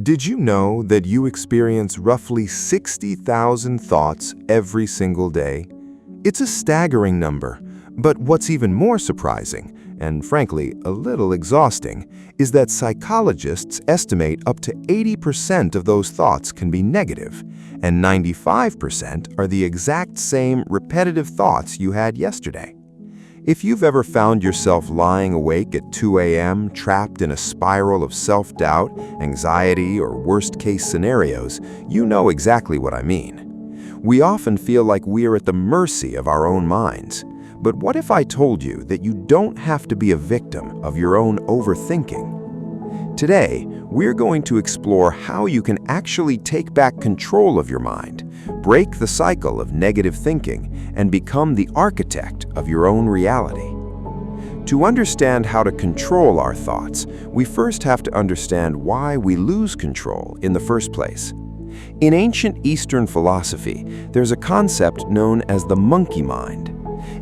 Did you know that you experience roughly 60,000 thoughts every single day? It's a staggering number, but what's even more surprising, and frankly a little exhausting, is that psychologists estimate up to 80% of those thoughts can be negative, and 95% are the exact same repetitive thoughts you had yesterday. If you've ever found yourself lying awake at 2 a.m., trapped in a spiral of self-doubt, anxiety, or worst-case scenarios, you know exactly what I mean. We often feel like we are at the mercy of our own minds. But what if I told you that you don't have to be a victim of your own overthinking? Today, we're going to explore how you can actually take back control of your mind, break the cycle of negative thinking, and become the architect of your own reality. To understand how to control our thoughts, we first have to understand why we lose control in the first place. In ancient Eastern philosophy, there's a concept known as the monkey mind.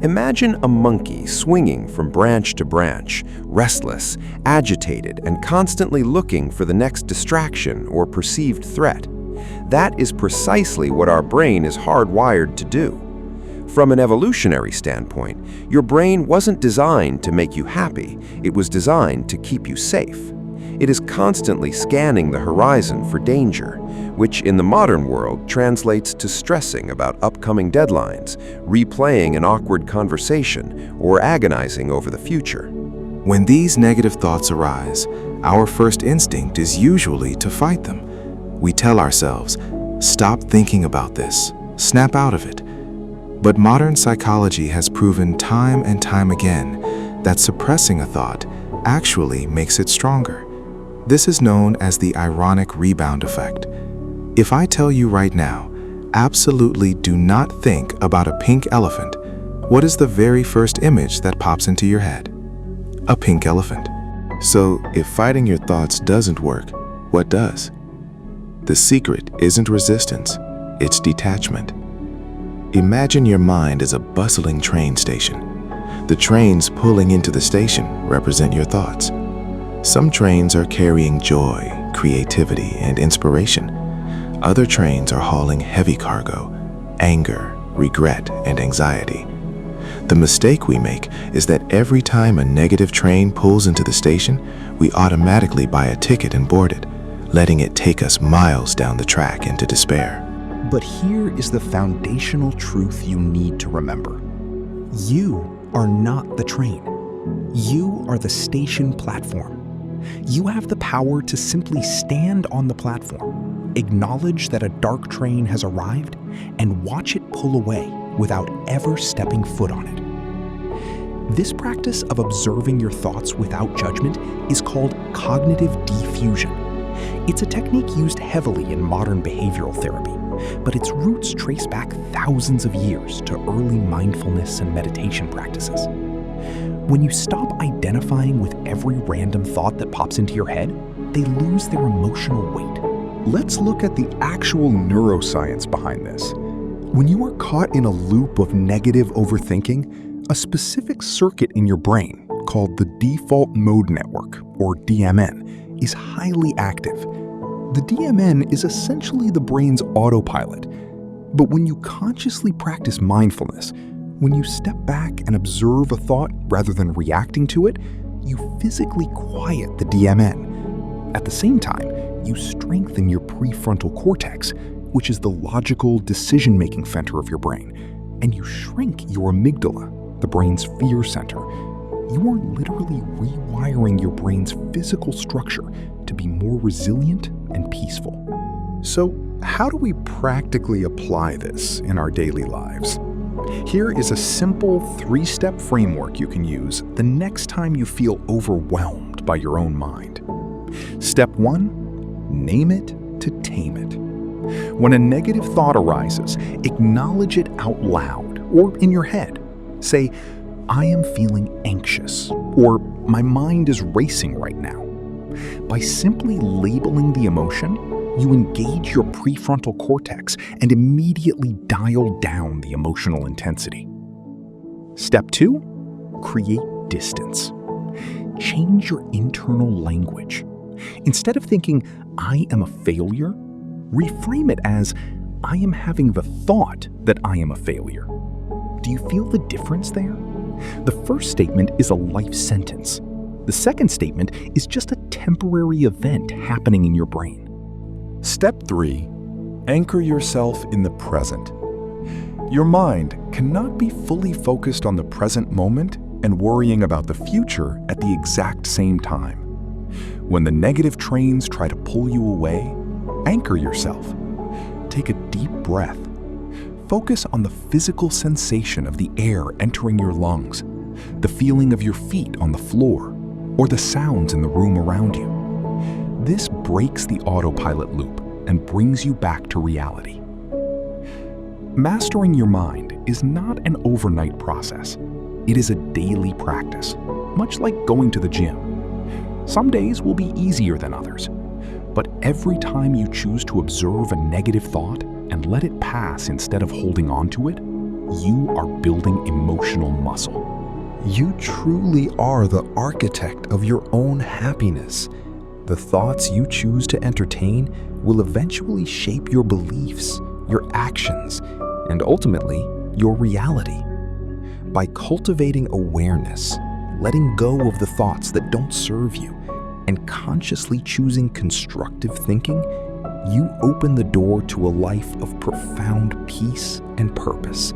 Imagine a monkey swinging from branch to branch, restless, agitated, and constantly looking for the next distraction or perceived threat. That is precisely what our brain is hardwired to do. From an evolutionary standpoint, your brain wasn't designed to make you happy, it was designed to keep you safe. It is constantly scanning the horizon for danger, which in the modern world translates to stressing about upcoming deadlines, replaying an awkward conversation, or agonizing over the future. When these negative thoughts arise, our first instinct is usually to fight them. We tell ourselves, "Stop thinking about this, snap out of it." But modern psychology has proven time and time again that suppressing a thought actually makes it stronger. This is known as the ironic rebound effect. If I tell you right now, absolutely do not think about a pink elephant, what is the very first image that pops into your head? A pink elephant. So if fighting your thoughts doesn't work, what does? The secret isn't resistance, it's detachment. Imagine your mind as a bustling train station. The trains pulling into the station represent your thoughts. Some trains are carrying joy, creativity, and inspiration. Other trains are hauling heavy cargo, anger, regret, and anxiety. The mistake we make is that every time a negative train pulls into the station, we automatically buy a ticket and board it, letting it take us miles down the track into despair. But here is the foundational truth you need to remember. You are not the train. You are the station platform. You have the power to simply stand on the platform, acknowledge that a dark train has arrived, and watch it pull away without ever stepping foot on it. This practice of observing your thoughts without judgment is called cognitive defusion. It's a technique used heavily in modern behavioral therapy, but its roots trace back thousands of years to early mindfulness and meditation practices. When you stop identifying with every random thought that pops into your head, they lose their emotional weight. Let's look at the actual neuroscience behind this. When you are caught in a loop of negative overthinking, a specific circuit in your brain, called the default mode network, or DMN, is highly active. The DMN is essentially the brain's autopilot. But when you consciously practice mindfulness, when you step back and observe a thought rather than reacting to it, you physically quiet the DMN. At the same time, you strengthen your prefrontal cortex, which is the logical decision-making center of your brain, and you shrink your amygdala, the brain's fear center. You are literally rewiring your brain's physical structure to be more resilient and peaceful. So, how do we practically apply this in our daily lives? Here is a simple 3-step framework you can use the next time you feel overwhelmed by your own mind. Step 1, name it to tame it. When a negative thought arises, acknowledge it out loud or in your head. Say, "I am feeling anxious," or "My mind is racing right now." By simply labeling the emotion, you engage your prefrontal cortex and immediately dial down the emotional intensity. Step 2, create distance. Change your internal language. Instead of thinking, I am a failure, reframe it as I am having the thought that I am a failure. Do you feel the difference there? The first statement is a life sentence. The second statement is just a temporary event happening in your brain. Step 3. Anchor yourself in the present. Your mind cannot be fully focused on the present moment and worrying about the future at the exact same time. When the negative trains try to pull you away, anchor yourself. Take a deep breath. Focus on the physical sensation of the air entering your lungs, the feeling of your feet on the floor, or the sounds in the room around you. This breaks the autopilot loop and brings you back to reality. Mastering your mind is not an overnight process. It is a daily practice, much like going to the gym. Some days will be easier than others, but every time you choose to observe a negative thought and let it pass instead of holding on to it, you are building emotional muscle. You truly are the architect of your own happiness. The thoughts you choose to entertain will eventually shape your beliefs, your actions, and ultimately, your reality. By cultivating awareness, letting go of the thoughts that don't serve you, and consciously choosing constructive thinking, you open the door to a life of profound peace and purpose.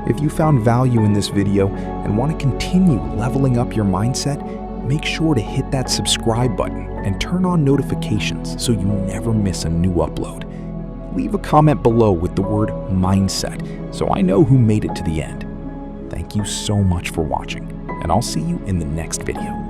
If you found value in this video and want to continue leveling up your mindset, make sure to hit that subscribe button and turn on notifications so you never miss a new upload. Leave a comment below with the word mindset so I know who made it to the end. Thank you so much for watching, and I'll see you in the next video.